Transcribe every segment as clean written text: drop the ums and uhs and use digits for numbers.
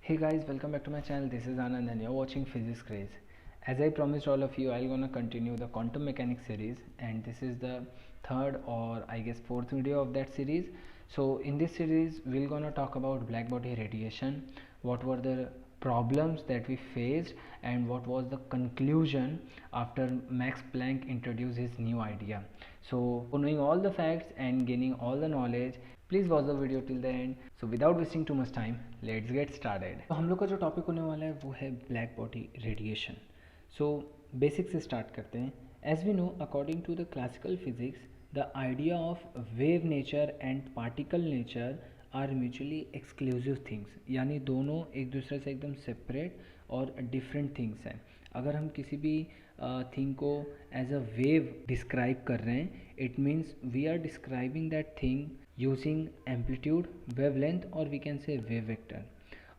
Hey guys, welcome back to my channel. This is Anand and you're watching Physics Craze. As I promised all of you, I'm gonna continue the quantum mechanics series, and this is the third or I guess fourth video of that series. So in this series, we're gonna talk about black body radiation, what were the problems that we faced, and what was the conclusion after Max Planck introduced his new idea. So for knowing all the facts and gaining all the knowledge, please watch the video till the end. So without wasting too much time, let's get started. तो हम लोग का जो topic होने वाला है वो है black body radiation. So basic से स्टार्ट करते हैं. As we know, according to the classical physics, the idea of wave nature and particle nature are mutually exclusive things. यानी दोनों एक दूसरे से एकदम सेपरेट और डिफरेंट थिंग्स हैं. अगर हम किसी भी थिंग को एज अ वेव डिस्क्राइब कर रहे हैं, it means we are describing that thing using amplitude, wavelength और we can say wave vector.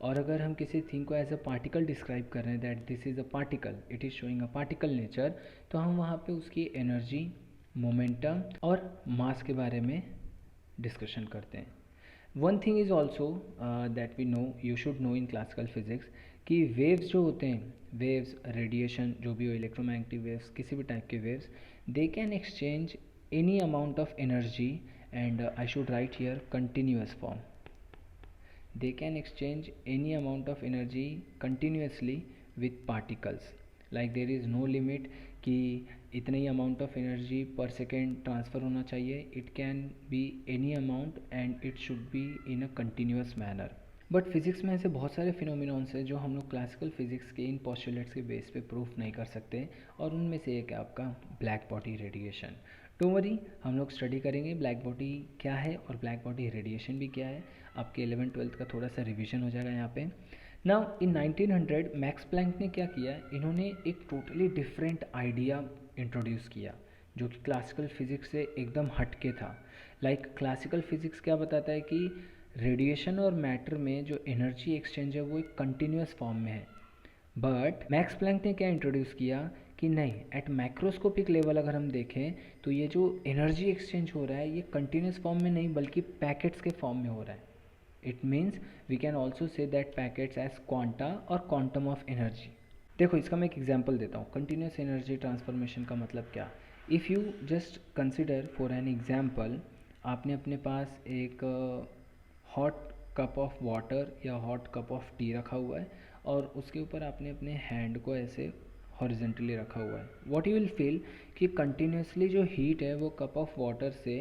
और अगर हम किसी थिंग को एज अ पार्टिकल डिस्क्राइब कर रहे हैं, that this is a particle, it is showing a particle nature, तो हम वहाँ पे उसकी एनर्जी, मोमेंटम और मास के बारे में डिस्कशन करते हैं. One thing is also that we know, you should know in classical physics, कि वेव्स जो होते हैं, वेव्स, रेडिएशन जो भी हो, इलेक्ट्रोमैग्नेटिक वेव्स, किसी भी टाइप के waves, they can exchange any amount of energy, and I should write here continuous form. They can exchange any amount of energy continuously with particles. Like there is no limit कि इतने ही amount of energy per second transfer होना चाहिए. It can be any amount and it should be in a continuous manner. But physics में ऐसे बहुत सारे phenomenons हैं जो हम लोग क्लासिकल फिज़िक्स के इन पोस्टुलेट्स के बेस पे प्रूफ नहीं कर सकते, और उनमें से एक है आपका black body radiation. Don't worry, हम लोग स्टडी करेंगे ब्लैक बॉडी क्या है और ब्लैक बॉडी रेडिएशन भी क्या है. आपके 11th-12th का थोड़ा सा रिवीजन हो जाएगा यहाँ पे. नाउ इन 1900 मैक्स प्लैंक ने क्या किया, इन्होंने एक टोटली डिफरेंट आइडिया इंट्रोड्यूस किया जो कि क्लासिकल फिज़िक्स से एकदम हटके था. लाइक क्लासिकल फिज़िक्स क्या बताता है कि रेडिएशन और मैटर में जो एनर्जी एक्सचेंज है वो एक कंटिन्यूस फॉर्म में है. बट मैक्स प्लैंक ने क्या इंट्रोड्यूस किया कि नहीं, एट मैक्रोस्कोपिक लेवल अगर हम देखें तो ये जो एनर्जी एक्सचेंज हो रहा है ये कंटिन्यूस फॉर्म में नहीं बल्कि पैकेट्स के फॉर्म में हो रहा है. It means we can also say that packets as quanta और क्वांटम ऑफ एनर्जी. देखो, इसका मैं एक एग्जाम्पल देता हूँ. कंटिन्यूस एनर्जी ट्रांसफॉर्मेशन का मतलब क्या. If you just consider for an example, आपने अपने पास एक हॉट कप ऑफ वाटर या हॉट कप ऑफ टी रखा हुआ है और उसके ऊपर आपने अपने हैंड को ऐसे हॉरिजेंटली रखा हुआ है. व्हाट यू विल फील कि कंटिन्यूसली जो हीट है वो कप ऑफ वाटर से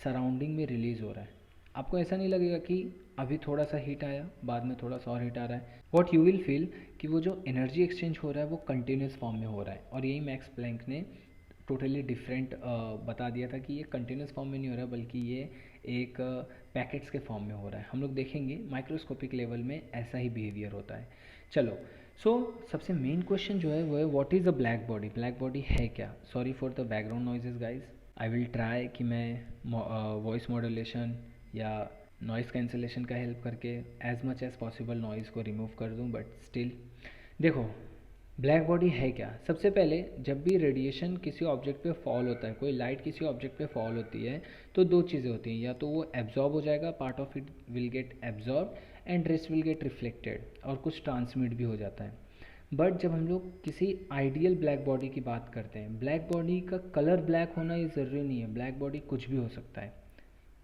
सराउंडिंग में रिलीज़ हो रहा है. आपको ऐसा नहीं लगेगा कि अभी थोड़ा सा हीट आया, बाद में थोड़ा सा और हीट आ रहा है. व्हाट यू विल फील कि वो जो एनर्जी एक्सचेंज हो रहा है वो कंटिन्यूस फॉर्म में हो रहा है. और यही मैक्स प्लैंक ने टोटली डिफरेंट बता दिया था कि ये कंटिन्यूस फॉर्म में नहीं हो रहा है बल्कि ये एक पैकेट्स के फॉर्म में हो रहा है. हम लोग देखेंगे माइक्रोस्कोपिक लेवल में ऐसा ही बिहेवियर होता है. चलो, सबसे मेन क्वेश्चन जो है वो है what is a black body. Black body है क्या. Sorry for the background noises guys. I will try कि मैं वॉइस मॉड्यूलेशन या नॉइज़ कैंसिलेशन का हेल्प करके as much as possible noise को रिमूव कर दूँ, बट स्टिल देखो ब्लैक बॉडी है क्या. सबसे पहले जब भी रेडिएशन किसी ऑब्जेक्ट पे फॉल होता है, कोई लाइट किसी ऑब्जेक्ट पे फॉल होती है, तो दो चीज़ें होती हैं. या तो वो एब्जॉर्ब हो जाएगा, part of it will get absorb and rest will get reflected, और कुछ ट्रांसमिट भी हो जाता है. बट जब हम लोग किसी आइडियल ब्लैक बॉडी की बात करते हैं, ब्लैक बॉडी का कलर ब्लैक होना ये ज़रूरी नहीं है. ब्लैक बॉडी कुछ भी हो सकता है,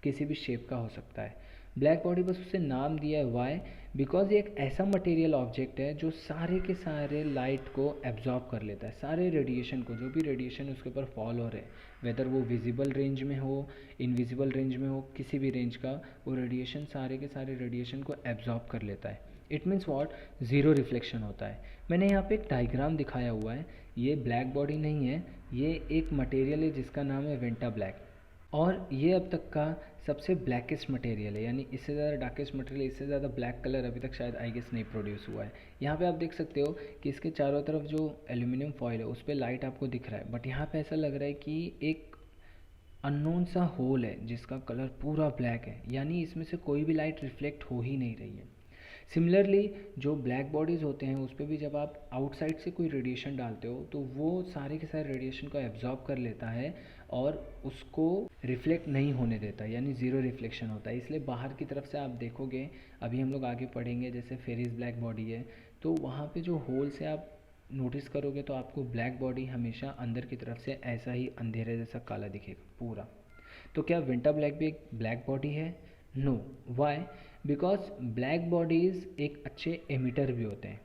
किसी भी शेप का हो सकता है. ब्लैक बॉडी बस उसे नाम दिया है. वाई? बिकॉज ये एक ऐसा मटेरियल ऑब्जेक्ट है जो सारे के सारे लाइट को एब्जॉर्ब कर लेता है. सारे रेडिएशन को, जो भी रेडिएशन उसके ऊपर फॉल हो रहे हैं, वेदर वो विजिबल रेंज में हो, इनविजिबल रेंज में हो, किसी भी रेंज का, वो रेडिएशन सारे के सारे रेडिएशन को एब्जॉर्ब कर लेता है. It means what, zero reflection होता है. मैंने यहाँ पे एक डायग्राम दिखाया हुआ है. ये ब्लैक बॉडी नहीं है, ये एक मटेरियल है जिसका नाम है वेंटा ब्लैक, और ये अब तक का सबसे ब्लैकेस्ट मटेरियल है. यानी इससे ज़्यादा डार्केस्ट मटेरियल, इससे ज़्यादा ब्लैक कलर अभी तक शायद आई गेस नहीं प्रोड्यूस हुआ है. यहाँ पे आप देख सकते हो कि इसके चारों तरफ जो एल्यूमिनियम फॉयल है उस पर लाइट आपको दिख रहा है, बट यहाँ पे ऐसा लग रहा है कि एक अननोन सा होल है जिसका कलर पूरा ब्लैक है. यानी इसमें से कोई भी लाइट रिफ्लेक्ट हो ही नहीं रही है. सिमिलरली जो ब्लैक बॉडीज़ होते हैं उस पर भी जब आप आउटसाइड से कोई रेडिएशन डालते हो तो वो सारे के सारे रेडिएशन को एब्जॉर्ब कर लेता है और उसको रिफ्लेक्ट नहीं होने देता, यानी ज़ीरो रिफ्लेक्शन होता है। इसलिए बाहर की तरफ से आप देखोगे, अभी हम लोग आगे पढ़ेंगे, जैसे फेरिस ब्लैक बॉडी है तो वहाँ पे जो होल से आप नोटिस करोगे तो आपको ब्लैक बॉडी हमेशा अंदर की तरफ से ऐसा ही अंधेरे जैसा काला दिखेगा पूरा। तो क्या विंटर ब्लैक भी एक ब्लैक बॉडी है? No. Why? Because black bodies एक अच्छे एमिटर भी होते हैं,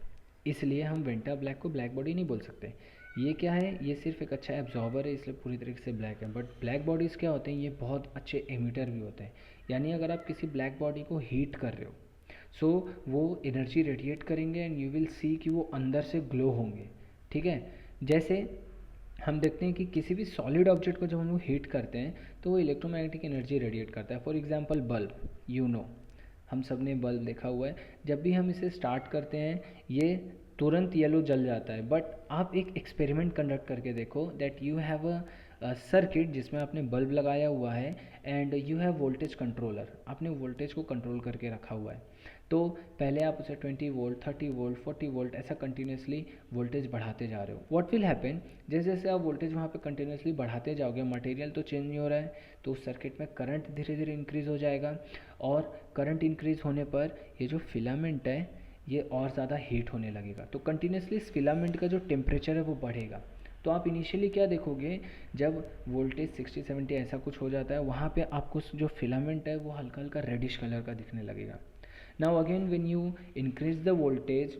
इसलिए हम विंटर ब्लैक को ब्लैक बॉडी नहीं बोल सकते। ये क्या है, ये सिर्फ एक अच्छा एब्जॉर्बर है इसलिए पूरी तरीके से ब्लैक है। बट ब्लैक बॉडीज़ क्या होते हैं, ये बहुत अच्छे एमिटर भी होते हैं। यानी अगर आप किसी ब्लैक बॉडी को हीट कर रहे हो सो वो एनर्जी रेडिएट करेंगे एंड यू विल सी कि वो अंदर से ग्लो होंगे। ठीक है, जैसे हम देखते हैं कि किसी भी सॉलिड ऑब्जेक्ट को जब हम लोग हीट करते हैं तो वो इलेक्ट्रोमैग्नेटिक एनर्जी रेडिएट करता है। For example bulb, you know, हम सब ने बल्ब देखा हुआ है। जब भी हम इसे स्टार्ट करते हैं ये तुरंत येलो जल जाता है, बट आप एक एक्सपेरिमेंट कंडक्ट करके देखो that you have a circuit जिसमें आपने बल्ब लगाया हुआ है and you have voltage controller, आपने वोल्टेज को कंट्रोल करके रखा हुआ है। तो पहले आप उसे 20 वोल्ट, 30 वोल्ट, 40 वोल्ट ऐसा कंटिन्यूसली वोल्टेज बढ़ाते जा रहे हो। व्हाट विल हैपन, जैसे जैसे आप वोल्टेज वहाँ पे कंटिन्यूसली बढ़ाते जाओगे, मटेरियल तो चेंज नहीं हो रहा है, तो उस सर्किट में करंट धीरे धीरे इंक्रीज़ हो जाएगा और करंट इंक्रीज़ होने पर ये जो फिलामेंट है ये और ज़्यादा हीट होने लगेगा। तो कंटिन्यूसली इस फिलामेंट का जो टेम्परेचर है वो बढ़ेगा। तो आप इनिशियली क्या देखोगे, जब वोल्टेज 60-70 ऐसा कुछ हो जाता है वहाँ पे आपको जो फिलामेंट है वो हल्का हल्का रेडिश कलर का दिखने लगेगा। Now again when you increase the voltage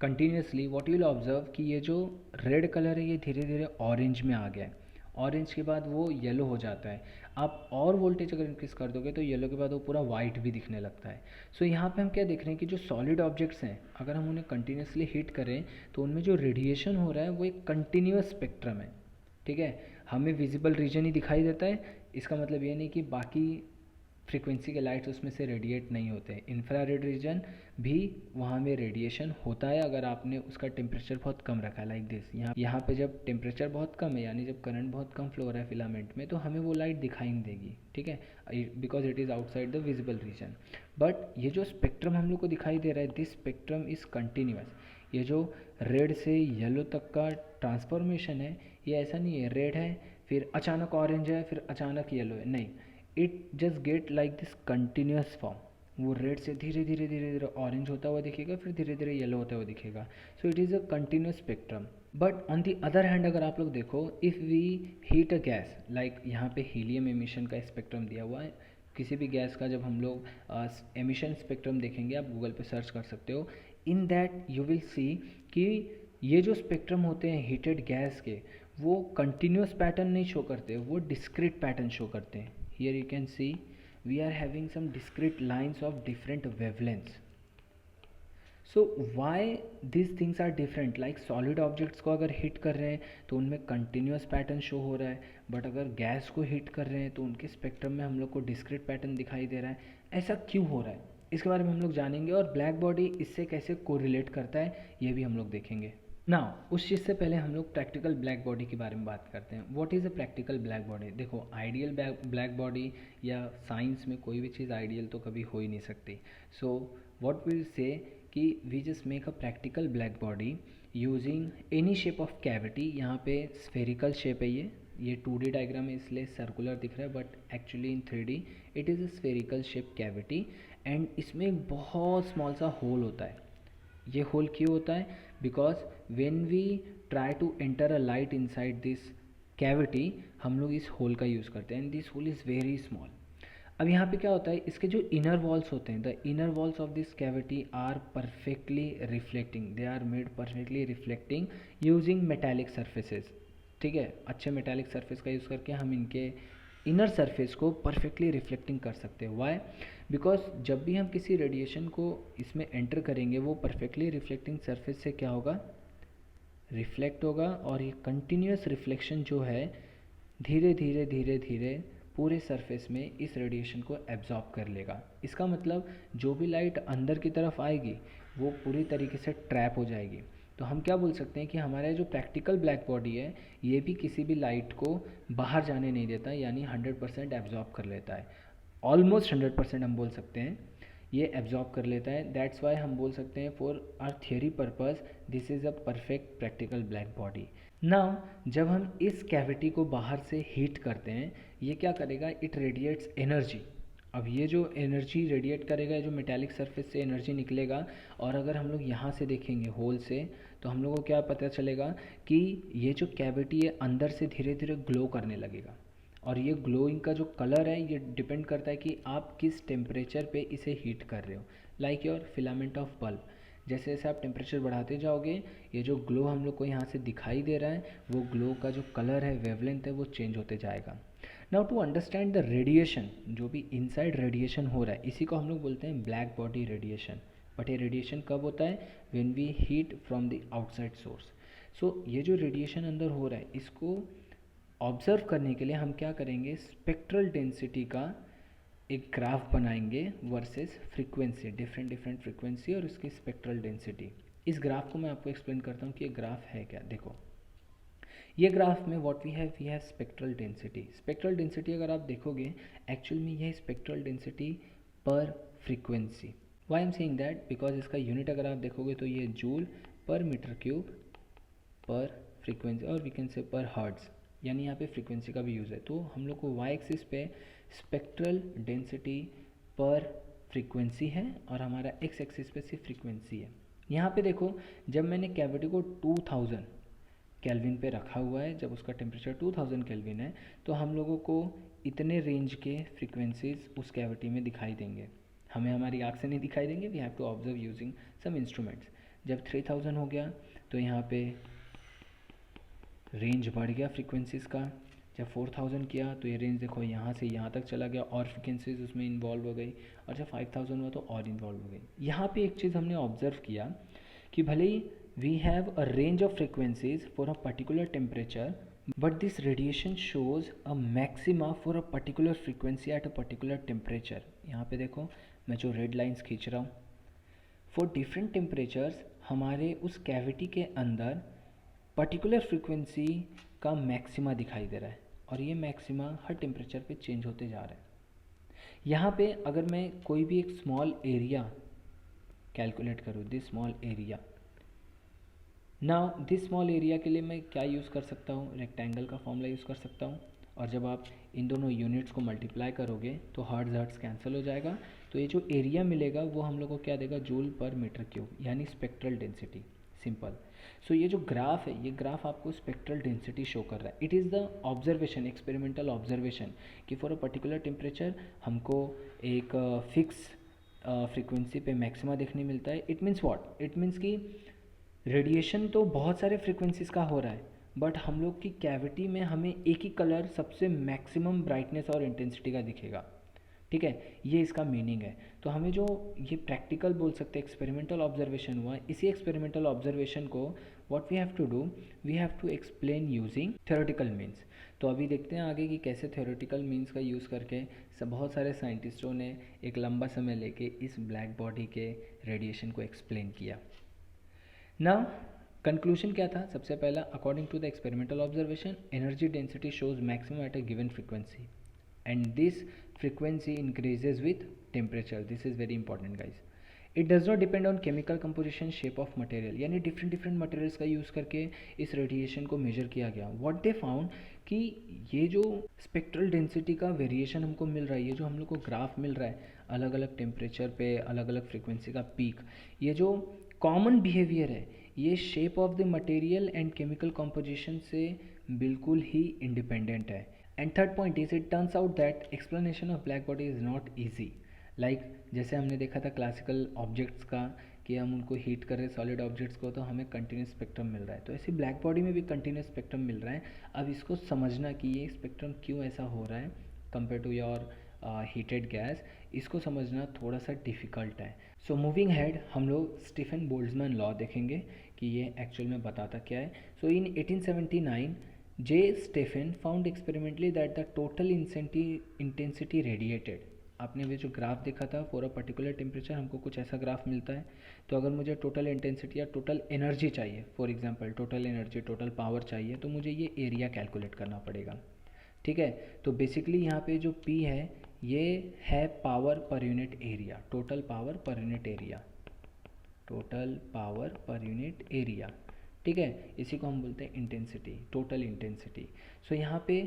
continuously what you will observe कि ये जो रेड कलर है ये धीरे धीरे ऑरेंज में आ गया है, ऑरेंज के बाद वो येलो हो जाता है। आप और वोल्टेज अगर इंक्रीज कर दोगे तो येलो के बाद वो पूरा वाइट भी दिखने लगता है। सो यहाँ पे हम क्या देख रहे हैं कि जो सॉलिड ऑब्जेक्ट्स हैं अगर हम उन्हें कंटिन्यूसली हीट करें तो उनमें जो रेडिएशन हो रहा है वो एक कंटिन्यूस स्पेक्ट्रम है। ठीक है, हमें विजिबल रीजन ही दिखाई देता है, इसका मतलब ये नहीं कि बाकी फ्रीक्वेंसी के लाइट्स उसमें से रेडिएट नहीं होते हैं। इंफ्रारेड रीजन भी वहाँ में रेडिएशन होता है अगर आपने उसका टेम्परेचर बहुत कम रखा है, लाइक दिस। यहाँ पे जब टेम्परेचर बहुत कम है यानी जब करंट बहुत कम फ्लो हो रहा है फिलामेंट में तो हमें वो लाइट दिखाई नहीं देगी। ठीक है, because it is outside the visible region. But ये जो स्पेक्ट्रम हम लोग को दिखाई दे रहा है, दिस स्पेक्ट्रम इज़ कंटिन्यूस। ये जो रेड से येलो तक का ट्रांसफॉर्मेशन है ये ऐसा नहीं है रेड है फिर अचानक ऑरेंज है फिर अचानक येलो है, नहीं, it just get like this continuous form. वो रेड से धीरे धीरे धीरे धीरे ऑरेंज होता हुआ दिखेगा फिर धीरे धीरे येलो होता हुआ दिखेगा। So it is a continuous spectrum. But on the other hand अगर आप लोग देखो, if we heat a gas, like यहाँ पे हीलियम एमिशन का स्पेक्ट्रम दिया हुआ है, किसी भी गैस का जब हम लोग एमिशन स्पेक्ट्रम देखेंगे, आप गूगल पे सर्च कर सकते हो, in that you will see कि ये जो स्पेक्ट्रम होते हैं हीटेड गैस के वो कंटिन्यूस पैटर्न नहीं शो करते, वो डिस्क्रीट पैटर्न शो करते हैं। Here you can see we are having some discrete lines of different wavelengths. So why these things are different? Like solid objects को अगर हिट कर रहे हैं तो उनमें कंटिन्यूस पैटर्न शो हो रहा है, बट अगर गैस को हिट कर रहे हैं तो उनके स्पेक्ट्रम में हम लोग को डिस्क्रीट पैटर्न दिखाई दे रहा है। ऐसा क्यों हो रहा है इसके बारे में हम लोग जानेंगे, और ब्लैक बॉडी इससे कैसे कोरिलेट करता है ये भी हम लोग देखेंगे। नाउ उस चीज़ से पहले हम लोग प्रैक्टिकल ब्लैक बॉडी के बारे में बात करते हैं। What is a practical black body? देखो, आइडियल ब्लैक बॉडी या साइंस में कोई भी चीज़ आइडियल तो कभी हो ही नहीं सकती। सो व्हाट विल से कि we just make a practical black body using any shape of cavity. यहाँ पे स्फेरिकल शेप है, ये 2D डायग्राम है इसलिए सर्कुलर दिख रहा है, but actually in 3D it is a spherical shape cavity and इसमें एक बहुत स्मॉल सा होल होता है। ये होल क्यों होता है? Because when we try to enter a light inside this cavity हम लोग इस होल का यूज़ करते हैं and this hole is very small. अब यहाँ पे क्या होता है, इसके जो इनर वॉल्स होते हैं, the inner walls of this cavity are perfectly reflecting, they are made perfectly reflecting using metallic surfaces. ठीक है, अच्छे मेटालिक सर्फेस का यूज़ करके हम इनके इनर सरफेस को परफेक्टली रिफ्लेक्टिंग कर सकते हैं। वाई? बिकॉज जब भी हम किसी रेडिएशन को इसमें एंटर करेंगे वो परफेक्टली रिफ्लेक्टिंग सरफेस से क्या होगा, रिफ्लेक्ट होगा, और ये कंटिन्यूस रिफ्लेक्शन जो है धीरे धीरे धीरे धीरे पूरे सरफेस में इस रेडिएशन को एब्जॉर्ब कर लेगा। इसका मतलब जो भी लाइट अंदर की तरफ आएगी वो पूरी तरीके से ट्रैप हो जाएगी। तो हम क्या बोल सकते हैं कि हमारा जो प्रैक्टिकल ब्लैक बॉडी है ये भी किसी भी लाइट को बाहर जाने नहीं देता, यानी 100% एब्जॉर्ब कर लेता है, ऑलमोस्ट 100% हम बोल सकते हैं। ये एब्जॉर्ब कर लेता है। दैट्स वाई हम बोल सकते हैं for our theory purpose this is a perfect practical black body. Now जब हम इस कैविटी को बाहर से हीट करते हैं, ये क्या करेगा, इट रेडिएट्स एनर्जी। अब ये जो एनर्जी रेडिएट करेगा, जो मेटालिक सरफेस से एनर्जी निकलेगा, और अगर हम लोग यहाँ से देखेंगे होल से, तो हम लोग को क्या पता चलेगा कि ये जो कैविटी है अंदर से धीरे धीरे ग्लो करने लगेगा। और ये ग्लोइंग का जो कलर है ये डिपेंड करता है कि आप किस टेम्परेचर पे इसे हीट कर रहे हो। Like your filament of bulb, जैसे जैसे आप टेम्परेचर बढ़ाते जाओगे, ये जो ग्लो हम लोग को यहाँ से दिखाई दे रहा है, वो ग्लो का जो कलर है, वेवलेंथ है, वो चेंज होते जाएगा। Now to understand the radiation, जो भी इनसाइड रेडिएशन हो रहा है, इसी को हम लोग बोलते हैं ब्लैक बॉडी रेडिएशन। बट ये रेडिएशन कब होता है, when we heat from the outside source. So ये जो रेडिएशन अंदर हो रहा है, इसको ऑब्जर्व करने के लिए हम क्या करेंगे, स्पेक्ट्रल डेंसिटी का एक ग्राफ बनाएंगे versus frequency, different different frequency और उसकी स्पेक्ट्रल डेंसिटी। इस ग्राफ को मैं आपको एक्सप्लेन करता हूँ कि ये ग्राफ है क्या। देखो ये ग्राफ में what we have spectral density. Spectral density अगर आप देखोगे, एक्चुअल में यह spectral density per frequency. Why am saying that, because इसका यूनिट अगर आप देखोगे तो ये joule per metre cube per frequency, और we can say per hertz, यानी यहाँ पे फ्रीक्वेंसी का भी यूज़ है। तो हम लोग को वाई एक्सिस पे स्पेक्ट्रल डेंसिटी पर फ्रीक्वेंसी है और हमारा एक्स एक्सिस पे सिर्फ फ्रीक्वेंसी है। यहाँ पे देखो, जब मैंने कैविटी को 2000 केल्विन पे रखा हुआ है, जब उसका टेम्परेचर 2000 केल्विन है, तो हम लोगों को इतने रेंज के फ्रीक्वेंसीज उस कैविटी में दिखाई देंगे। हमें हमारी आँख से नहीं दिखाई देंगे, we have to observe using some instruments. जब 3000 हो गया तो यहाँ पे रेंज बढ़ गया फ्रीक्वेंसीज़ का। जब 4000 किया तो ये रेंज देखो यहाँ से यहाँ तक चला गया और फ्रीक्वेंसीज उसमें इन्वॉल्व हो गई, और जब 5000 हुआ तो और इन्वॉल्व हो गई। यहाँ पे एक चीज़ हमने ऑब्जर्व किया कि भले ही we have a range of frequencies for a particular temperature, but this radiation shows a maxima for a particular frequency at a particular temperature। यहाँ पे देखो मैं जो रेड लाइंस खींच रहा हूँ, for different temperatures हमारे उस कैविटी के अंदर पर्टिकुलर फ्रीक्वेंसी का मैक्सिमा दिखाई दे रहा है, और ये मैक्सिमा हर टेम्परेचर पे चेंज होते जा रहा है। यहाँ पे अगर मैं कोई भी एक स्मॉल एरिया कैलकुलेट करूँ, this small area, now this small area के लिए मैं क्या यूज़ कर सकता हूँ, रेक्टेंगल का फॉर्मूला यूज़ कर सकता हूँ। और जब आप इन दोनों यूनिट्स को मल्टीप्लाई करोगे तो हर्ट्ज़ कैंसिल हो जाएगा, तो ये जो एरिया मिलेगा वो हम लोग को क्या देगा, जूल पर मीटर क्यूब, यानी स्पेक्ट्रल डेंसिटी। सिंपल। सो ये जो ग्राफ है, ये ग्राफ आपको स्पेक्ट्रल डेंसिटी शो कर रहा है। It is the observation, experimental observation, कि फॉर अ पर्टिकुलर टेम्परेचर हमको एक फिक्स फ्रीक्वेंसी पे मैक्सिमा देखने मिलता है। It means what, it means कि रेडिएशन तो बहुत सारे फ्रीक्वेंसीज का हो रहा है, बट हम लोग की कैविटी में हमें एक ही कलर सबसे मैक्सिमम ब्राइटनेस और इंटेंसिटी का दिखेगा। ठीक है, ये इसका मीनिंग है। तो हमें जो ये प्रैक्टिकल बोल सकते हैं, एक्सपेरिमेंटल ऑब्जर्वेशन हुआ, इसी एक्सपेरिमेंटल ऑब्जर्वेशन को what we have to do, we have to explain using theoretical means. तो अभी देखते हैं आगे कि कैसे थ्योरेटिकल मीन्स का यूज़ करके बहुत सारे साइंटिस्टों ने एक लंबा समय लेके इस ब्लैक बॉडी के रेडिएशन को एक्सप्लेन किया। नाउ कंक्लूजन क्या था, सबसे पहला, according to the experimental observation, energy density shows maximum at a given frequency and this frequency increases with temperature. This is very important guys. It does not depend on chemical composition, shape of material, यानी different different materials का use करके इस radiation को major किया गया। What they found कि ये जो स्पेक्ट्रल डेंसिटी का वेरिएशन हमको मिल रहा है, ये जो हम लोग को ग्राफ मिल रहा है अलग अलग टेम्परेचर पे अलग अलग फ्रीक्वेंसी का पीक, ये जो कॉमन बिहेवियर है, ये shape of the material and chemical composition से बिल्कुल ही इंडिपेंडेंट है। And third point is, it turns out that explanation of black body is not easy. Like जैसे हमने देखा था क्लासिकल ऑब्जेक्ट्स का कि हम उनको हीट कर रहे सॉलिड ऑब्जेक्ट्स को तो हमें कंटिन्यूस स्पेक्ट्रम मिल रहा है, तो ऐसे ब्लैक बॉडी में भी कंटिन्यूस स्पेक्ट्रम मिल रहा है। अब इसको समझना कि ये स्पेक्ट्रम क्यों ऐसा हो रहा है compare to your heated gas, इसको समझना थोड़ा सा डिफ़िकल्ट है। सो मूविंग हेड हम लोग स्टीफन बोल्ट्जमैन लॉ देखेंगे कि ये एक्चुअल में बताता क्या है। So in 1879 J Stefan found experimentally that the total intensity radiated, आपने भी जो ग्राफ देखा था फॉर अ पर्टिकुलर टेम्परेचर हमको कुछ ऐसा ग्राफ मिलता है। तो अगर मुझे टोटल इंटेंसिटी या टोटल एनर्जी चाहिए, for example total energy, total power चाहिए, तो मुझे ये एरिया कैलकुलेट करना पड़ेगा। ठीक है, तो बेसिकली यहाँ पे जो P है ये है power per unit area, total power per unit area, total power per unit area, ठीक है। इसी को हम बोलते हैं इंटेंसिटी, टोटल इंटेंसिटी। सो यहाँ पे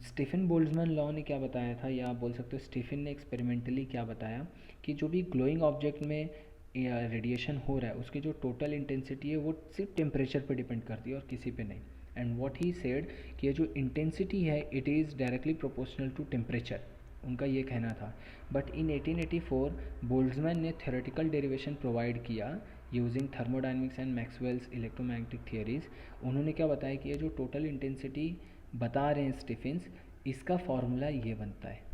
स्टीफन बोल्ट्जमैन लॉ ने क्या बताया था, या आप बोल सकते हो स्टीफन ने एक्सपेरिमेंटली क्या बताया, कि जो भी ग्लोइंग ऑब्जेक्ट में रेडिएशन हो रहा है उसकी जो टोटल इंटेंसिटी है वो सिर्फ टेम्परेचर पे डिपेंड करती है और किसी पे नहीं। एंड व्हाट ही सेड कि ये जो इंटेंसिटी है it is directly proportional to temperature, उनका ये कहना था। बट इन 1884 बोल्ट्जमैन ने थ्योरेटिकल डेरिवेशन प्रोवाइड किया using thermodynamics and Maxwell's electromagnetic theories. उन्होंने क्या बताया कि ये जो टोटल इंटेंसिटी बता रहे हैं स्टीफेंस, इसका फॉर्मूला ये बनता है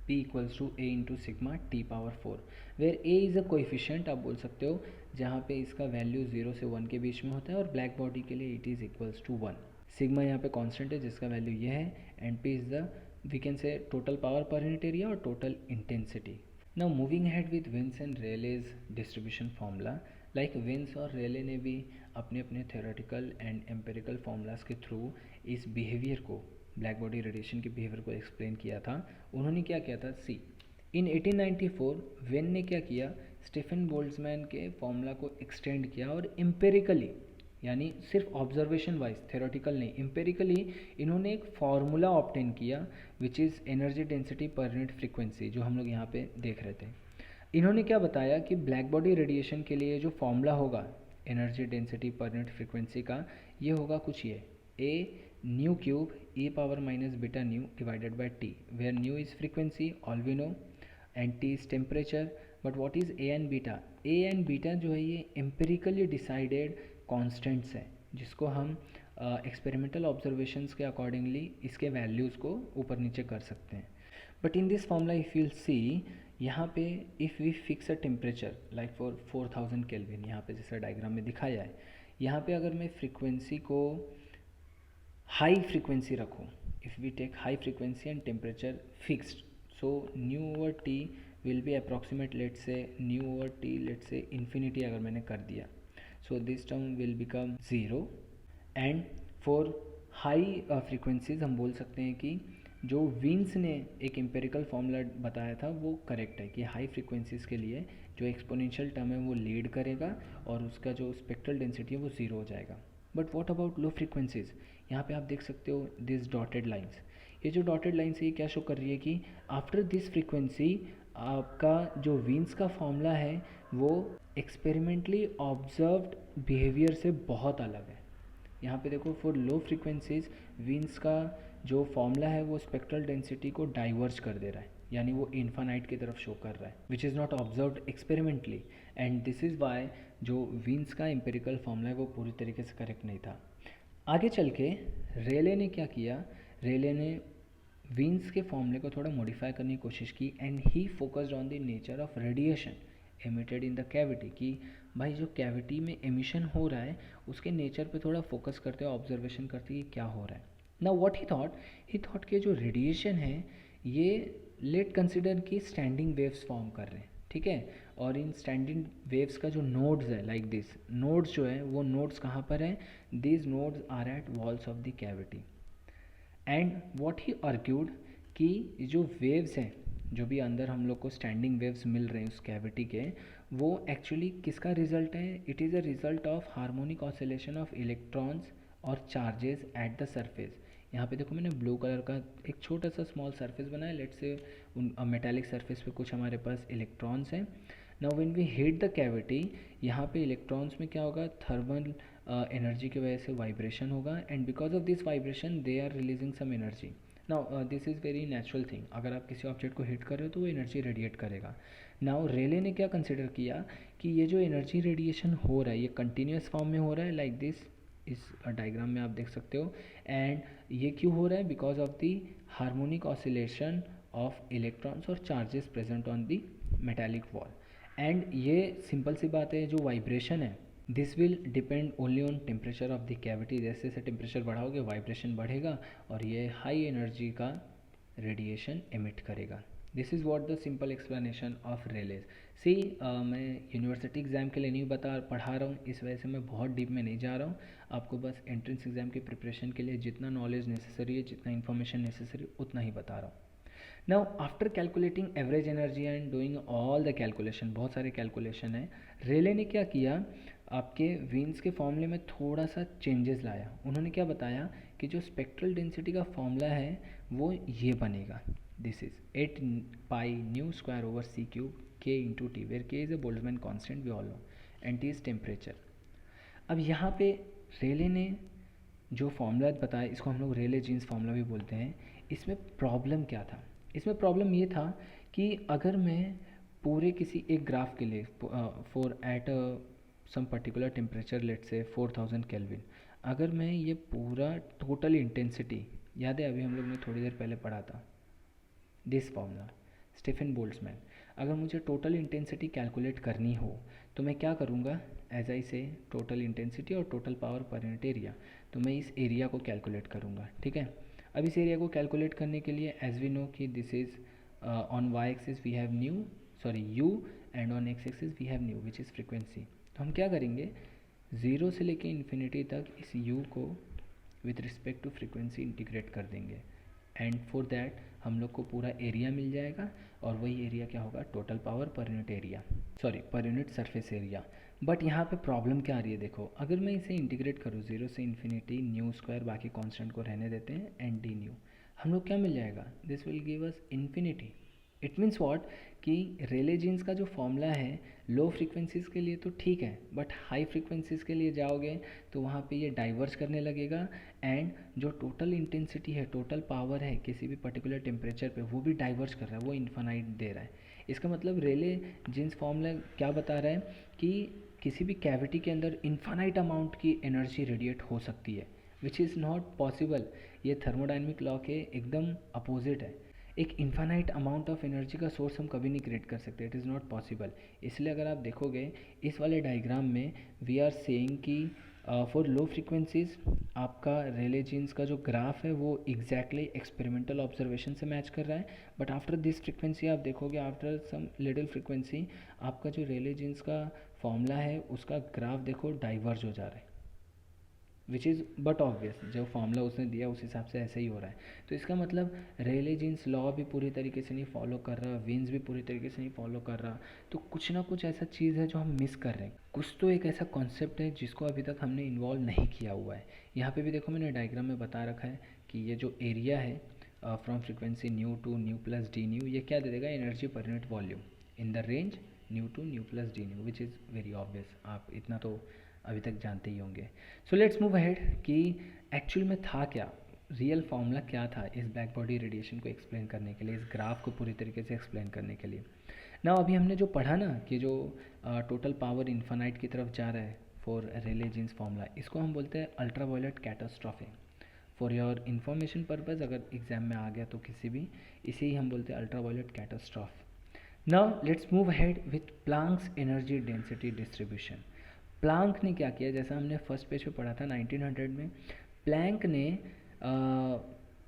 P equals to A into sigma T power 4, where A is a coefficient, आप बोल सकते हो, जहाँ पे इसका वैल्यू 0 से 1 के बीच में होता है, और ब्लैक बॉडी के लिए it is equals to 1। Sigma यहाँ पे कांस्टेंट है जिसका वैल्यू ये है, and P is the we can say total power per unit area और total intensity. Now moving ahead with Wien's and Rayleigh's distribution formula, like Wien's और Rayleigh ने भी अपने अपने थ्योरेटिकल एंड एम्पेरिकल फार्मूलाज के through इस behaviour को, black body radiation के बिहेवियर को एक्सप्लेन किया था। उन्होंने क्या किया था, सी इन 1894 वेन ने क्या किया, स्टीफन बोल्ट्जमैन के फॉर्मूला को एक्सटेंड किया और एम्पेरिकली, यानी सिर्फ ऑब्जर्वेशन वाइज, थ्योरेटिकल नहीं, एम्पेरिकली इन्होंने एक फार्मूला ऑब्टेन किया which is energy density per unit frequency, जो हम लोग यहाँ पे देख रहे थे। इन्होंने क्या बताया कि ब्लैक बॉडी रेडिएशन के लिए जो फॉर्मूला होगा energy density per unit frequency का, ये होगा कुछ ये, A nu cube e power minus beta nu divided by T, where nu is frequency all we know and T is temperature. But what is A and beta, A and beta जो है ये empirically decided constants है, जिसको हम experimental observations के accordingly इसके values को ऊपर नीचे कर सकते हैं। But in this formula if you see, यहाँ पे if we fix a temperature like for 4000 Kelvin, यहाँ पे जैसा डायग्राम में दिखाया है, यहाँ पे अगर मैं फ्रीक्वेंसी को हाई फ्रीक्वेंसी रखूँ, if we take high frequency and temperature fixed, so nu over T will be approximate, let say nu over T let say infinity अगर मैंने कर दिया, so this term will become zero. And for high frequencies हम बोल सकते हैं कि जो विन्स ने एक एम्पेरिकल फॉर्मूला बताया था वो करेक्ट है, कि हाई फ्रीक्वेंसीज़ के लिए जो एक्सपोनेंशियल टर्म है वो लीड करेगा और उसका जो स्पेक्ट्रल डेंसिटी है वो ज़ीरो हो जाएगा। But what about low frequencies, यहाँ पे आप देख सकते हो दिस डॉटेड लाइंस, ये जो डॉटेड लाइन्स है ये क्या शो कर रही है कि आफ्टर दिस फ्रीक्वेंसी आपका जो विन्स का फॉर्मूला है वो एक्सपेरिमेंटली ऑब्जर्व्ड बिहेवियर से बहुत अलग है। यहाँ पे देखो फॉर लो फ्रीक्वेंसीज विन्स का जो फॉर्मूला है वो स्पेक्ट्रल डेंसिटी को डाइवर्ज कर दे रहा है, यानी वो इन्फानाइट की तरफ शो कर रहा है, which is not observed experimentally, and this is why जो विन्स का एम्पेरिकल फॉर्मूला है वो पूरी तरीके से करेक्ट नहीं था। आगे चल के रेले ने क्या किया, रेले ने विन्स के फॉर्मूले को थोड़ा मॉडिफाई करने की कोशिश की, and he focused on the nature of radiation emitted in the cavity, कि भाई जो कैविटी में एमिशन हो रहा है उसके नेचर पे थोड़ा फोकस करते हुए ऑब्जर्वेशन करते कि क्या हो रहा है। नाउ व्हाट ही थॉट के जो रेडिएशन है ये लेट कंसिडर कि स्टैंडिंग वेव्स फॉर्म कर रहे हैं, ठीक है, और इन स्टैंडिंग वेव्स का जो नोड्स है लाइक दिस, नोड्स जो है वो नोड्स कहाँ पर हैं, these nodes are at walls of the cavity. And what he argued कि जो वेव्स हैं, जो भी अंदर हम लोग को स्टैंडिंग वेव्स मिल रहे हैं उस कैविटी के, वो एक्चुअली किसका रिजल्ट है, it is a result of harmonic oscillation of electrons और चार्जेस एट द सरफेस। यहाँ पे देखो मैंने ब्लू कलर का एक छोटा सा स्मॉल सरफेस बनाया, लेट्स से उन मेटालिक सरफेस पे कुछ हमारे पास इलेक्ट्रॉन्स हैं। Now when we hit the cavity, यहाँ पे इलेक्ट्रॉन्स में क्या होगा, थर्मल एनर्जी की वजह से वाइब्रेशन होगा, and because of this vibration they are releasing some energy. Now this is very natural thing, अगर आप किसी ऑब्जेक्ट को हिट कर रहे हो तो वो एनर्जी रेडिएट करेगा। नाउ रेले ने क्या कंसिडर किया कि ये जो एनर्जी रेडिएशन हो रहा है ये कंटिन्यूस फॉर्म में हो रहा है, लाइक दिस, इस डायग्राम में आप देख सकते हो, एंड ये क्यों हो रहा है, because of the harmonic oscillation of electrons और charges present on the metallic wall. And ये सिंपल सी बात है, जो वाइब्रेशन है this will depend only on temperature of the cavity, जैसे जैसे टेम्परेचर बढ़ाओगे वाइब्रेशन बढ़ेगा और ये हाई एनर्जी का रेडिएशन एमिट करेगा। This is what the simple explanation of Rayleigh's. See मैं यूनिवर्सिटी एग्ज़ाम के लिए नहीं पढ़ा रहा हूँ, इस वजह से मैं बहुत डीप में नहीं जा रहा हूँ, आपको बस एंट्रेंस एग्ज़ाम की प्रिपरेशन के लिए जितना नॉलेज नेसेसरी है, जितना इन्फॉर्मेशन नेसेसरी उतना ही बता रहा हूँ। Now after calculating average energy and doing all the calculation, बहुत सारे कैलकुलेशन है, रेले ने क्या किया, आपके वीन्स के फॉर्मूले में थोड़ा सा चेंजेस लाया। उन्होंने क्या बताया कि जो स्पेक्ट्रल डेंसिटी का फॉर्मूला है वो ये बनेगा, this is 8 pi nu square over c cube k into T, where k is a Boltzmann constant we all know and T is temperature. अब यहाँ पे रेले ने जो फॉर्मूला बताया, इसको हम लोग रेले जीन्स फार्मूला भी बोलते हैं। इसमें प्रॉब्लम क्या था, इसमें प्रॉब्लम ये था कि अगर मैं पूरे किसी एक ग्राफ के लिए for at some particular temperature let say 4000 kelvin, अगर मैं ये पूरा टोटल इंटेंसिटी, याद है अभी हम लोग ने थोड़ी देर पहले पढ़ा था दिस फॉर्मूला स्टीफन बोल्ट्जमैन, अगर मुझे टोटल इंटेंसिटी कैलकुलेट करनी हो तो मैं क्या करूँगा, एज आई से टोटल इंटेंसिटी और total power per unit area, तो मैं इस एरिया को कैलकुलेट करूँगा, ठीक है। अब इस एरिया को कैलकुलेट करने के लिए एज वी नो कि this is on y axis we have nu sorry u and on x axis we have nu which is frequency. तो हम क्या करेंगे, ज़ीरो से लेके इन्फिनिटी तक इस यू को with respect to frequency integrate कर देंगे, एंड फॉर दैट हम लोग को पूरा एरिया मिल जाएगा, और वही एरिया क्या होगा, total power per unit area, sorry per unit surface area. But यहाँ पे प्रॉब्लम क्या आ रही है, देखो अगर मैं इसे इंटीग्रेट करूँ ज़ीरो से इन्फिनिटी न्यू स्क्वायर, बाकी कांस्टेंट को रहने देते हैं, एंड डी न्यू, हम लोग क्या मिल जाएगा, this will give us infinity. It means what कि रेले जीन्स का जो फॉर्मूला है लो फ्रीक्वेंसीज़ के लिए तो ठीक है, बट हाई फ्रीक्वेंसीज़ के लिए जाओगे तो वहाँ पे ये डाइवर्ज करने लगेगा, एंड जो टोटल इंटेंसिटी है, टोटल पावर है किसी भी पर्टिकुलर टेम्परेचर पे, वो भी डाइवर्ज कर रहा है, वो इन्फानाइट दे रहा है। इसका मतलब रेले जीन्स फॉर्मूला क्या बता रहा है कि किसी भी कैविटी के अंदर इन्फानाइट अमाउंट की एनर्जी रेडिएट हो सकती है, विच इज़ नॉट पॉसिबल। ये थर्मोडाइनमिक लॉ के एकदम अपोजिट है। एक इन्फानाइट अमाउंट ऑफ एनर्जी का सोर्स हम कभी नहीं क्रिएट कर सकते, इट इज़ नॉट पॉसिबल। इसलिए अगर आप देखोगे इस वाले डायग्राम में वी आर सेइंग कि फॉर लो फ्रीक्वेंसीज आपका रेले जीन्स का जो ग्राफ है वो एग्जैक्टली एक्सपेरिमेंटल ऑब्जर्वेशन से मैच कर रहा है, बट आफ्टर दिस फ्रीक्वेंसी आप देखोगे आफ्टर सम लिटिल फ्रीक्वेंसी आपका जो रेले जीन्स का फॉर्मूला है उसका ग्राफ देखो डाइवर्ज हो जा रहा है, विच इज़ बट ऑब्वियस, जो फॉर्मूला उसने दिया उस हिसाब से ऐसे ही हो रहा है। तो इसका मतलब रेले जीन्स लॉ भी पूरी तरीके से नहीं फॉलो कर रहा, वीन्स भी पूरी तरीके से नहीं फॉलो कर रहा, तो कुछ ना कुछ ऐसा चीज़ है जो हम मिस कर रहे हैं, कुछ तो एक ऐसा कॉन्सेप्ट है जिसको अभी तक हमने इन्वॉल्व नहीं किया हुआ है। यहाँ पे भी देखो मैंने डायग्राम में बता रखा है कि ये जो एरिया है from frequency nu to nu plus d nu, ये क्या दे देगा, energy per unit volume in the range nu to nu plus d nu, which is very obvious, आप इतना तो अभी तक जानते ही होंगे। सो लेट्स मूव अहेड कि एक्चुअल में था क्या, रियल फॉर्मूला क्या था इस ब्लैक बॉडी रेडिएशन को एक्सप्लेन करने के लिए, इस ग्राफ को पूरी तरीके से एक्सप्लेन करने के लिए। ना अभी हमने जो पढ़ा ना कि जो टोटल पावर इन्फानाइट की तरफ जा रहा है फॉर रेले जीन्स फॉर्मूला, इसको हम बोलते हैं ultraviolet catastrophe. For your information purpose अगर एग्जाम में आ गया तो किसी भी, इसे ही हम बोलते हैं ultraviolet catastrophe. Now let's move ahead with Planck's energy density distribution. Planck ने क्या किया, जैसा हमने फर्स्ट पेज पे पढ़ा था 1900 में, प्लैंक ने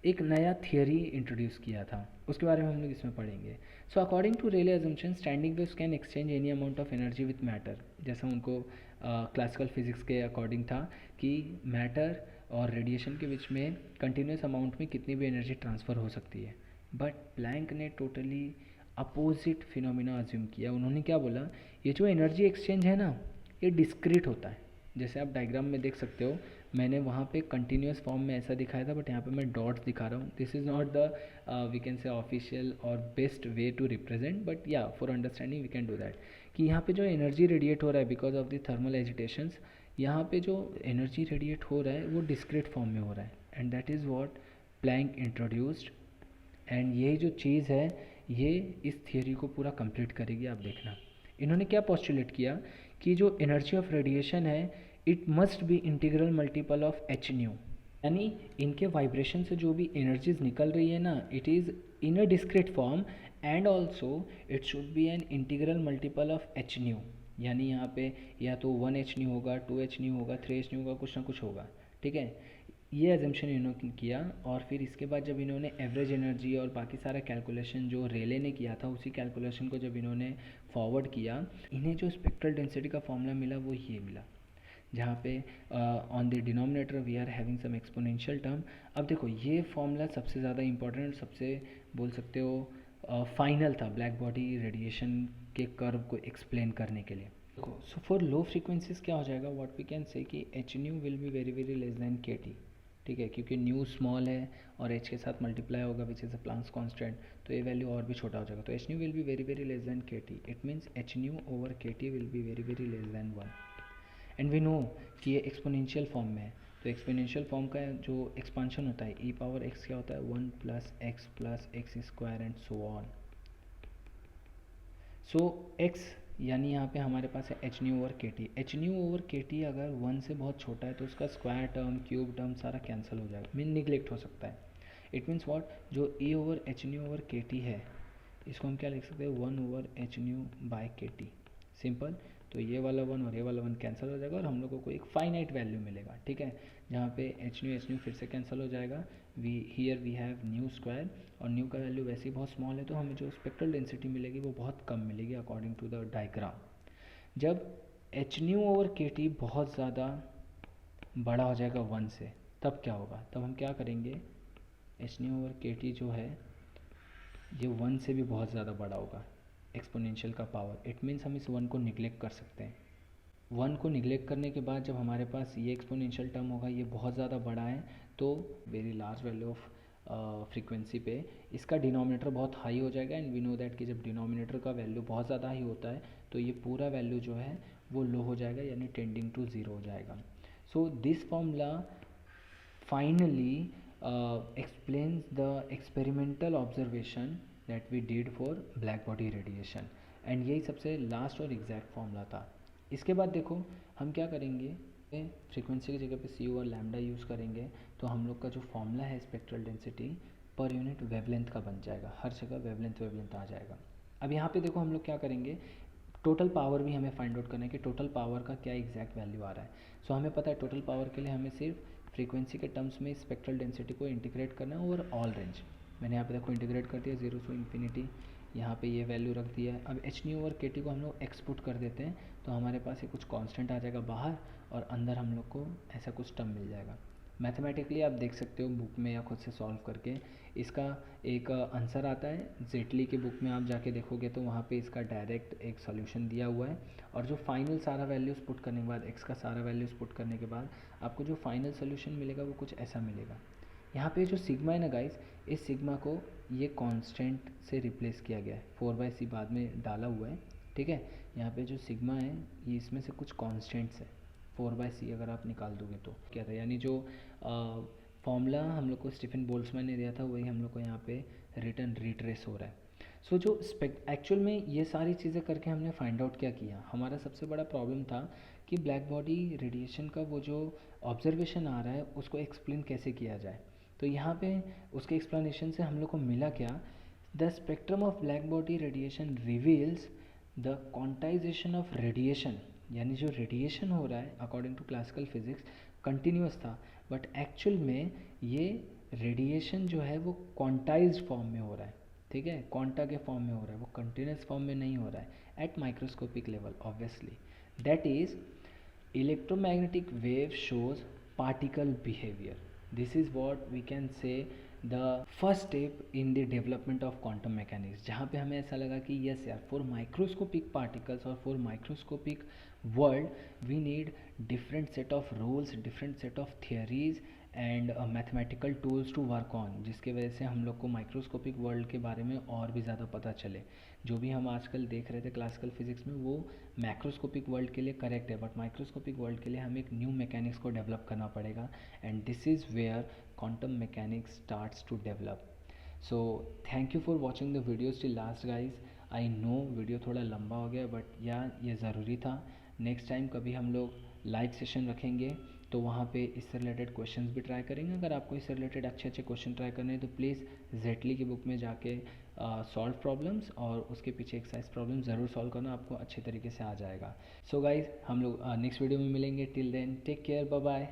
एक नया थियरी इंट्रोड्यूस किया था, उसके बारे में हम लोग इसमें पढ़ेंगे। So according to Rayleigh assumption standing waves can exchange any amount of energy with matter, जैसा उनको क्लासिकल फिजिक्स के अकॉर्डिंग था कि मैटर और रेडिएशन के बीच में कंटिन्यूस अमाउंट में कितनी भी एनर्जी ट्रांसफ़र हो सकती है। बट प्लैंक ने टोटली अपोजिट फिनोमिना अज्यूम किया। उन्होंने क्या बोला, ये जो एनर्जी एक्सचेंज है ना ये डिस्क्रीट होता है, जैसे आप डायग्राम में देख सकते हो, मैंने वहाँ पे कंटिन्यूस फॉर्म में ऐसा दिखाया था, बट यहाँ पे मैं डॉट्स दिखा रहा हूँ। This is not the we can say official और best way to represent, but या for understanding we can do that, कि यहाँ पे जो एनर्जी रेडिएट हो रहा है because of the thermal agitations, यहाँ पे जो एनर्जी रेडिएट हो रहा है वो डिस्क्रीट फॉर्म में हो रहा है, and that is what Planck introduced, and यही जो चीज़ है ये इस थियोरी को पूरा कंप्लीट करेगी, आप देखना। इन्होंने क्या पोस्टुलेट किया कि जो एनर्जी ऑफ रेडिएशन है it must be integral multiple of H new, यानी इनके वाइब्रेशन से जो भी एनर्जीज निकल रही है ना it is in a discrete form, and also it should be an integral multiple of H new, यानी यहाँ पे या तो 1 h न्यू होगा, 2 h न्यू होगा, 3 h न्यू होगा, कुछ ना कुछ होगा, ठीक है। ये एजम्पशन इन्होंने किया, और फिर इसके बाद जब इन्होंने एवरेज एनर्जी और बाकी सारा कैलकुलेशन जो रेले ने किया था उसी कैलकुलेशन को जब इन्होंने फॉरवर्ड किया, इन्हें जो स्पेक्ट्रल डेंसिटी का फॉर्मूला मिला वो ये मिला। जहाँ पे on the denominator we are having some exponential term. अब देखो ये फॉर्मूला सबसे ज़्यादा इंपॉर्टेंट, सबसे बोल सकते हो फाइनल था ब्लैक बॉडी रेडिएशन के कर्व को एक्सप्लेन करने के लिए। देखो सो फॉर लो फ्रीक्वेंसीज क्या हो जाएगा, व्हाट वी कैन से कि H nu will be very very less than k T, ठीक है, क्योंकि न्यू स्मॉल है और एच के साथ मल्टीप्लाई होगा which is a Planck's constant, तो ये वैल्यू और भी छोटा हो जाएगा। तो h nu will be very very less than k T, it means h nu over k T will be very very less than 1। And we know कि ये एक्सपोनेंशियल फॉर्म में है, तो एक्सपोनेंशियल फॉर्म का जो एक्सपांशन होता है ई power x क्या होता है 1 plus x square and so on. So x यानी यहाँ पे हमारे पास है H nu over k T. H nu over k T अगर 1 से बहुत छोटा है तो उसका स्क्वायर टर्म क्यूब टर्म सारा कैंसिल हो जाएगा, मीन निगलेक्ट हो सकता है। इट मीन्स व्हाट, जो ए over H nu over k T है इसको हम क्या लिख सकते हैं 1 ओवर एच न्यू बाय के टी, सिंपल। तो ये वाला 1 और ये वाला 1 कैंसिल हो जाएगा और हम लोगों को एक फाइनाइट वैल्यू मिलेगा, ठीक है, जहाँ पे एच न्यू फिर से कैंसिल हो जाएगा। Here we have nu square और न्यू का वैल्यू वैसे ही बहुत स्मॉल है, तो हमें जो स्पेक्ट्रल डेंसिटी मिलेगी वो बहुत कम मिलेगी अकॉर्डिंग टू द डायग्राम। जब H nu over k T बहुत ज़्यादा बड़ा हो जाएगा 1 से, तब क्या होगा, तब हम क्या करेंगे, H nu over k T जो है ये 1 से भी बहुत ज़्यादा बड़ा होगा एक्सपोनेंशियल का पावर। इट मीन्स हम इस 1 को निगलेक्ट कर सकते हैं। 1 को निगलेक्ट करने के बाद जब हमारे पास ये एक्सपोनेंशियल टर्म होगा ये बहुत ज़्यादा बड़ा है, तो very large value of frequency पे इसका डिनोमिनेटर बहुत हाई हो जाएगा। एंड वी नो दैट कि जब डिनोमिनेटर का वैल्यू बहुत ज़्यादा हाई होता है तो ये पूरा वैल्यू जो है वो लो हो जाएगा, यानी टेंडिंग टू ज़ीरो हो जाएगा। So this formula finally explains the experimental observation that we did for black body radiation, and यही सबसे लास्ट और एग्जैक्ट फॉर्मूला था। इसके बाद देखो हम क्या करेंगे, फ्रीक्वेंसी की जगह पे सी और लैम्डा यूज़ करेंगे, तो हम लोग का जो फॉर्मूला है spectral density per unit wavelength का बन जाएगा, हर जगह वेवलेंथ आ जाएगा। अब यहाँ पे देखो हम लोग क्या करेंगे, टोटल पावर भी हमें फाइंड आउट करना है कि टोटल पावर का क्या एग्जैक्ट वैल्यू आ रहा है। सो हमें पता है टोटल पावर के लिए हमें सिर्फ फ्रीक्वेंसी के टर्म्स में स्पेक्ट्रल डेंसिटी को इंटीग्रेट करना है ओवर ऑल रेंज। मैंने यहाँ पे देखो इंटीग्रेट कर दिया 0 टू इन्फिनिटी, यहाँ पे ये वैल्यू रख दिया है। अब एच न्यू और के टी को हम लोग एक्सपुट कर देते हैं, तो हमारे पास ये कुछ कांस्टेंट आ जाएगा बाहर और अंदर हम लोग को ऐसा कुछ टर्म मिल जाएगा। मैथमेटिकली आप देख सकते हो बुक में या खुद से सॉल्व करके, इसका एक आंसर आता है। जेटली की बुक में आप जाके देखोगे तो वहाँ पे इसका डायरेक्ट एक सॉल्यूशन दिया हुआ है, और जो फाइनल सारा वैल्यूज़ पुट करने के बाद, एक्स का सारा वैल्यूज़ पुट करने के बाद आपको जो फाइनल सोल्यूशन मिलेगा वो कुछ ऐसा मिलेगा। यहाँ पे जो सिग्मा है ना गाइस, इस सिग्मा को ये कांस्टेंट से रिप्लेस किया गया है, 4/c बाद में डाला हुआ है, ठीक है। यहाँ पे जो सिग्मा है ये इसमें से कुछ कांस्टेंट्स है, 4/c अगर आप निकाल दोगे तो क्या था, यानी जो फॉर्मूला हम लोग को स्टीफन बोल्ट्जमैन ने दिया था वही हम लोग को यहाँ पे रिटर्न रिट्रेस हो रहा है। सो जो एक्चुअल में ये सारी चीज़ें करके हमने फाइंड आउट क्या किया, हमारा सबसे बड़ा प्रॉब्लम था कि ब्लैक बॉडी रेडिएशन का वो जो ऑब्जर्वेशन आ रहा है उसको एक्सप्लेन कैसे किया जाए। तो यहाँ पे उसके एक्सप्लेनेशन से हम लोग को मिला क्या, the spectrum of black body radiation reveals the quantization of radiation, यानी जो रेडिएशन हो रहा है according to classical physics continuous था, बट एक्चुअल में ये रेडिएशन जो है वो क्वांटाइज्ड फॉर्म में हो रहा है, ठीक है, क्वांटा के फॉर्म में हो रहा है, वो कंटिन्यूस फॉर्म में नहीं हो रहा है at microscopic level obviously. That is electromagnetic wave shows particle behavior. This is what we can say the first step in the development of quantum mechanics, जहाँ पे हमें ऐसा लगा कि yes यार, for microscopic particles और for microscopic world we need different set of rules, different set of theories and mathematical tools to work on, जिसके वजह से हम लोग को माइक्रोस्कोपिक वर्ल्ड के बारे में और भी ज़्यादा पता चले। जो भी हम आजकल देख रहे थे क्लासिकल फिजिक्स में वो मैक्रोस्कोपिक वर्ल्ड के लिए करेक्ट है, बट माइक्रोस्कोपिक वर्ल्ड के लिए हमें एक न्यू मैकेनिक्स को डेवलप करना पड़ेगा, and this is where quantum mechanics starts to develop. So thank you for watching the videos till last guys. I know video थोड़ा लंबा हो गया, बट यार ये ज़रूरी था। नेक्स्ट टाइम कभी हम लोग लाइव सेशन रखेंगे तो वहाँ पे इससे रिलेटेड क्वेश्चंस भी ट्राई करेंगे। अगर आपको इससे रिलेटेड अच्छे अच्छे क्वेश्चन ट्राई करने हैं तो प्लीज़ जेटली की बुक में जाके सॉल्व प्रॉब्लम्स और उसके पीछे एक्सरसाइज प्रॉब्लम ज़रूर सॉल्व करना, आपको अच्छे तरीके से आ जाएगा। सो गाइज हम लोग नेक्स्ट वीडियो में मिलेंगे। Till then take care, bye bye.